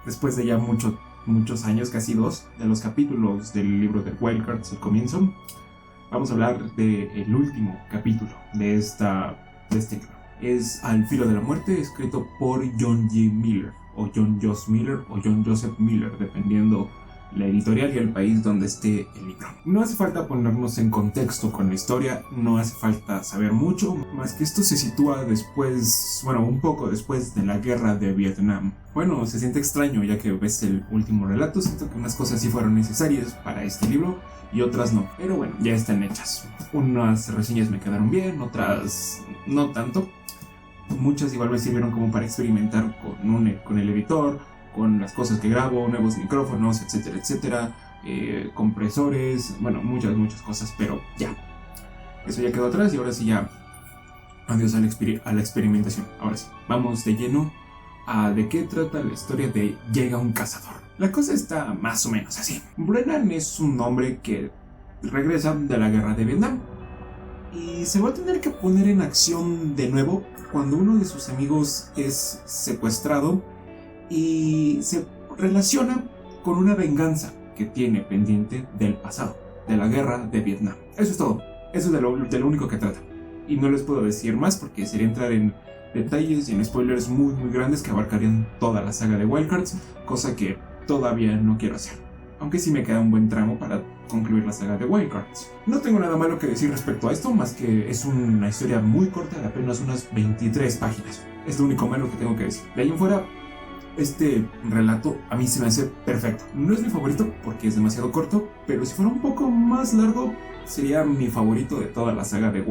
después de ya muchos años, casi 2, de los capítulos del libro de Wildcards, el comienzo, vamos a hablar del último capítulo de este libro. Es Al filo de la muerte, escrito por John G. Miller, o John Joss Miller, o John Joseph Miller, dependiendo la editorial y el país donde esté el libro. No hace falta ponernos en contexto con la historia, no hace falta saber mucho, más que esto se sitúa después, un poco después de la guerra de Vietnam. Bueno, se siente extraño ya que ves el último relato, siento que unas cosas sí fueron necesarias para este libro y otras no, pero bueno, ya están hechas. Unas reseñas me quedaron bien, otras no tanto. Muchas igual me sirvieron como para experimentar con el editor, con las cosas que grabo, nuevos micrófonos, etcétera, etcétera, compresores, muchas cosas, pero ya. Eso ya quedó atrás y ahora sí ya adiós a la experimentación. Ahora sí, vamos de lleno a de qué trata la historia de Llega un cazador. La cosa está más o menos así. Brennan es un hombre que regresa de la guerra de Vietnam y se va a tener que poner en acción de nuevo cuando uno de sus amigos es secuestrado y se relaciona con una venganza que tiene pendiente del pasado, de la guerra de Vietnam. Eso es todo, eso es de lo único que trata. Y no les puedo decir más porque sería entrar en detalles y en spoilers muy grandes que abarcarían toda la saga de Wildcards, cosa que todavía no quiero hacer. Aunque sí me queda un buen tramo para concluir la saga de Wildcards. No tengo nada malo que decir respecto a esto, más que es una historia muy corta de apenas unas 23 páginas. Es lo único malo que tengo que decir. De ahí en fuera, este relato a mí se me hace perfecto. No es mi favorito porque es demasiado corto, pero si fuera un poco más largo, sería mi favorito de toda la saga de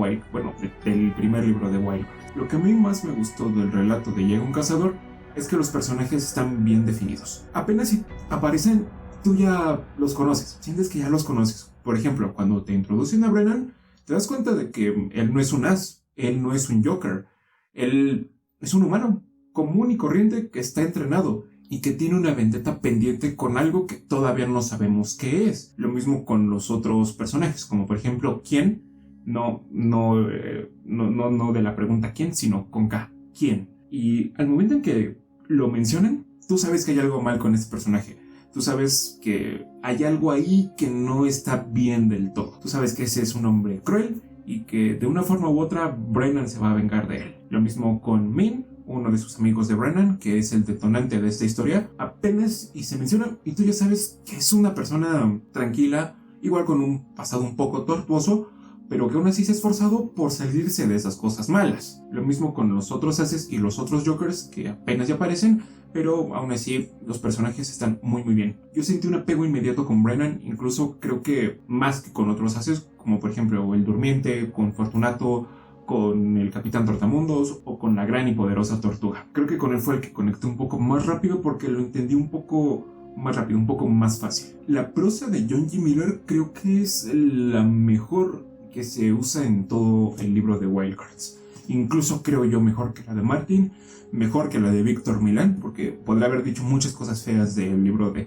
del primer libro de Wildcards. Lo que a mí más me gustó del relato de Llega un cazador es que los personajes están bien definidos. Apenas si aparecen, tú ya los conoces, sientes que ya los conoces. Por ejemplo, cuando te introducen a Brennan, te das cuenta de que él no es un as, él no es un Joker, él es un humano común y corriente que está entrenado y que tiene una vendetta pendiente con algo que todavía no sabemos qué es. Lo mismo con los otros personajes, como por ejemplo, ¿quién? No de la pregunta ¿quién?, sino con K, ¿quién? Y al momento en que lo mencionan, tú sabes que hay algo mal con este personaje. Tú sabes que hay algo ahí que no está bien del todo. Tú sabes que ese es un hombre cruel y que de una forma u otra Brennan se va a vengar de él. Lo mismo con Min, uno de sus amigos de Brennan, que es el detonante de esta historia. Apenas y se menciona y tú ya sabes que es una persona tranquila, igual con un pasado un poco tortuoso, pero que aún así se ha esforzado por salirse de esas cosas malas. Lo mismo con los otros Aces y los otros Jokers que apenas ya aparecen, pero aún así los personajes están muy bien. Yo sentí un apego inmediato con Brennan, incluso creo que más que con otros Aces, como por ejemplo el Durmiente, con Fortunato, con el Capitán Tortamundos o con la gran y poderosa Tortuga. Creo que con él fue el que conecté un poco más rápido porque lo entendí un poco más rápido, un poco más fácil. La prosa de John G. Miller creo que es la mejor que se usa en todo el libro de Wildcards. Incluso creo yo mejor que la de Martin, mejor que la de Víctor Milán, porque podría haber dicho muchas cosas feas del libro de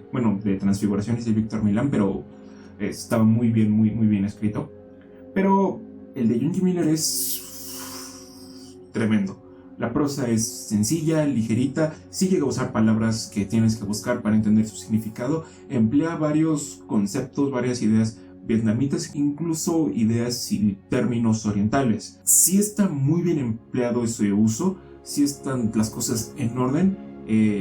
Transfiguraciones de Víctor Milán, pero estaba muy bien escrito. Pero el de John G. Miller es tremendo. La prosa es sencilla, ligerita, sí llega a usar palabras que tienes que buscar para entender su significado, emplea varios conceptos, varias ideas vietnamitas, incluso ideas y términos orientales. Sí está muy bien empleado ese uso, sí están las cosas en orden,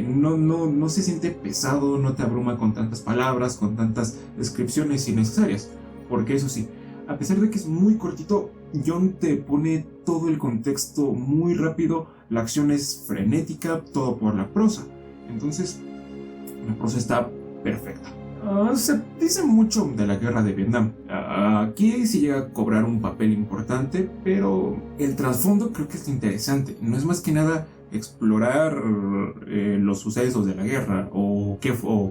no se siente pesado, no te abruma con tantas palabras, con tantas descripciones innecesarias, porque eso sí, a pesar de que es muy cortito, John te pone todo el contexto muy rápido, la acción es frenética, todo por la prosa. Entonces, la prosa está perfecta. Se dice mucho de la guerra de Vietnam. Aquí sí llega a cobrar un papel importante, pero el trasfondo creo que es interesante. No es más que nada explorar los sucesos de la guerra, o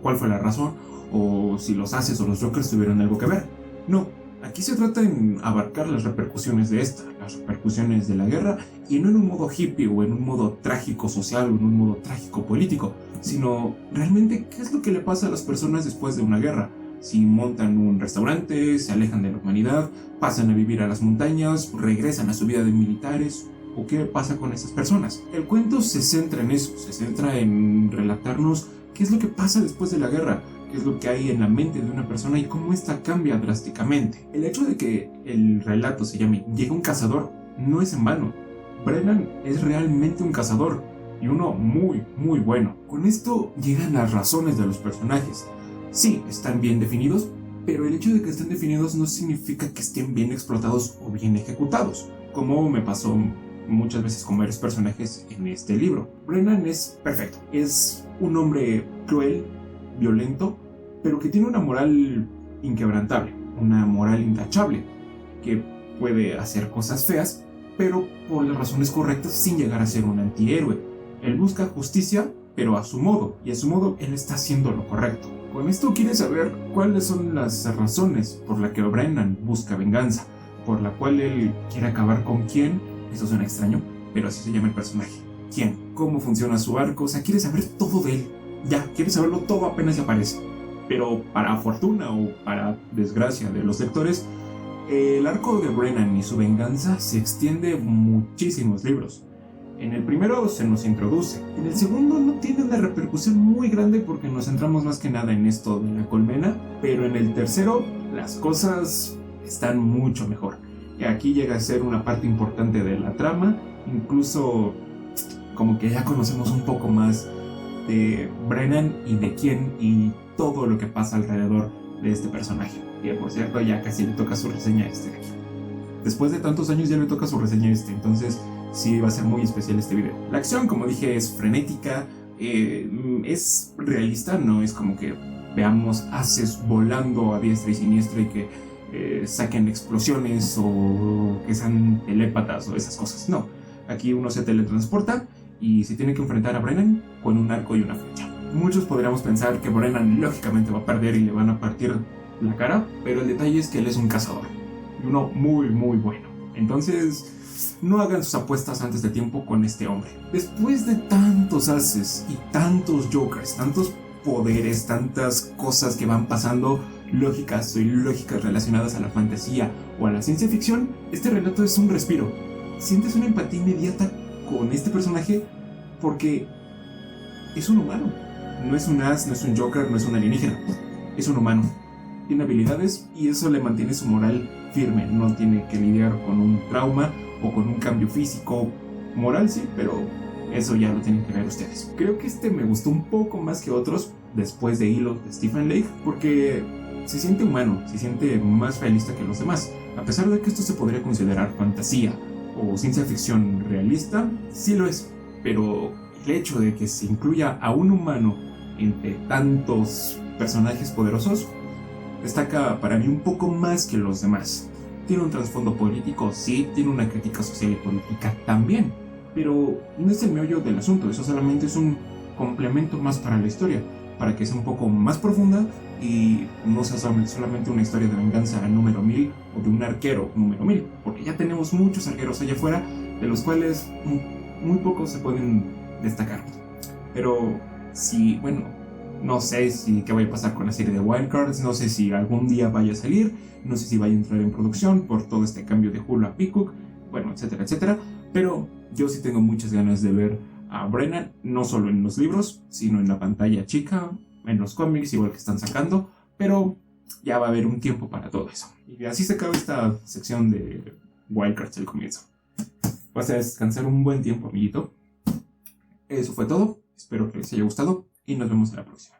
cuál fue la razón, o si los Aces o los Jokers tuvieron algo que ver. No. Aquí se trata en abarcar las repercusiones de las repercusiones de la guerra, y no en un modo hippie o en un modo trágico social o en un modo trágico político, sino realmente qué es lo que le pasa a las personas después de una guerra. Si montan un restaurante, se alejan de la humanidad, pasan a vivir a las montañas, regresan a su vida de militares, o qué pasa con esas personas. El cuento se centra en eso, se centra en relatarnos qué es lo que pasa después de la guerra, qué es lo que hay en la mente de una persona y cómo esta cambia drásticamente. El hecho de que el relato se llame Llega un cazador no es en vano. Brennan es realmente un cazador, y uno muy, muy bueno. Con esto llegan las razones de los personajes. Sí, están bien definidos, pero el hecho de que estén definidos no significa que estén bien explotados o bien ejecutados, como me pasó muchas veces con varios personajes en este libro. Brennan es perfecto, es un hombre cruel, violento, pero que tiene una moral inquebrantable, una moral intachable, que puede hacer cosas feas, pero por las razones correctas sin llegar a ser un antihéroe. Él busca justicia, pero a su modo, y a su modo él está haciendo lo correcto. Con esto quieres saber cuáles son las razones por las que Brennan busca venganza, por la cual él quiere acabar con quién. Eso suena extraño, pero así se llama el personaje. ¿Quién? ¿Cómo funciona su arco? O sea, quieres saber todo de él. Ya, quieres saberlo todo apenas se aparece. Pero para fortuna o para desgracia de los lectores, el arco de Brennan y su venganza se extiende muchísimos libros. En el primero se nos introduce, en el segundo no tiene una repercusión muy grande porque nos centramos más que nada en esto de la colmena, pero en el tercero las cosas están mucho mejor. Y aquí llega a ser una parte importante de la trama, incluso como que ya conocemos un poco más de Brennan y de quién y todo lo que pasa alrededor de este personaje. Y por cierto, ya casi le toca su reseña a este de aquí. Después de tantos años ya le toca su reseña a este, entonces sí va a ser muy especial este video. La acción, como dije, es frenética, es realista, no es como que veamos haces volando a diestra y siniestra y que saquen explosiones o que sean telépatas o esas cosas. No, aquí uno se teletransporta y se tiene que enfrentar a Brennan con un arco y una flecha. Muchos podríamos pensar que Brennan lógicamente va a perder y le van a partir la cara, pero el detalle es que él es un cazador y uno muy muy bueno. Entonces no hagan sus apuestas antes de tiempo con este hombre. Después de tantos haces y tantos jokers, tantos poderes, tantas cosas que van pasando, lógicas o ilógicas relacionadas a la fantasía o a la ciencia ficción, este relato es un respiro. Sientes una empatía inmediata con este personaje porque es un humano. No es un as, no es un joker, no es un alienígena. Es un humano. Tiene habilidades y eso le mantiene su moral firme. No tiene que lidiar con un trauma o con un cambio físico. Moral sí, pero eso ya lo tienen que ver ustedes. Creo que este me gustó un poco más que otros después de Hilo de Stephen Lake porque se siente humano, se siente más realista que los demás. A pesar de que esto se podría considerar fantasía o ciencia ficción realista, sí lo es. Pero el hecho de que se incluya a un humano entre tantos personajes poderosos destaca para mí un poco más que los demás. Tiene un trasfondo político, sí, tiene una crítica social y política también, pero no es el meollo del asunto, eso solamente es un complemento más para la historia, para que sea un poco más profunda y no sea solamente una historia de venganza número 1000 o de un arquero número 1000, porque ya tenemos muchos arqueros allá afuera, de los cuales muy pocos se pueden destacar. Pero si, bueno, no sé si qué vaya a pasar con la serie de Wildcards, no sé si algún día vaya a salir, no sé si vaya a entrar en producción por todo este cambio de Hulu a Peacock, bueno, etcétera, etcétera. Pero yo sí tengo muchas ganas de ver a Brennan, no solo en los libros, sino en la pantalla chica, en los cómics, igual que están sacando, pero ya va a haber un tiempo para todo eso. Y así se acaba esta sección de Wildcards al comienzo. Vas a descansar un buen tiempo, amiguito. Eso fue todo, espero que les haya gustado y nos vemos en la próxima.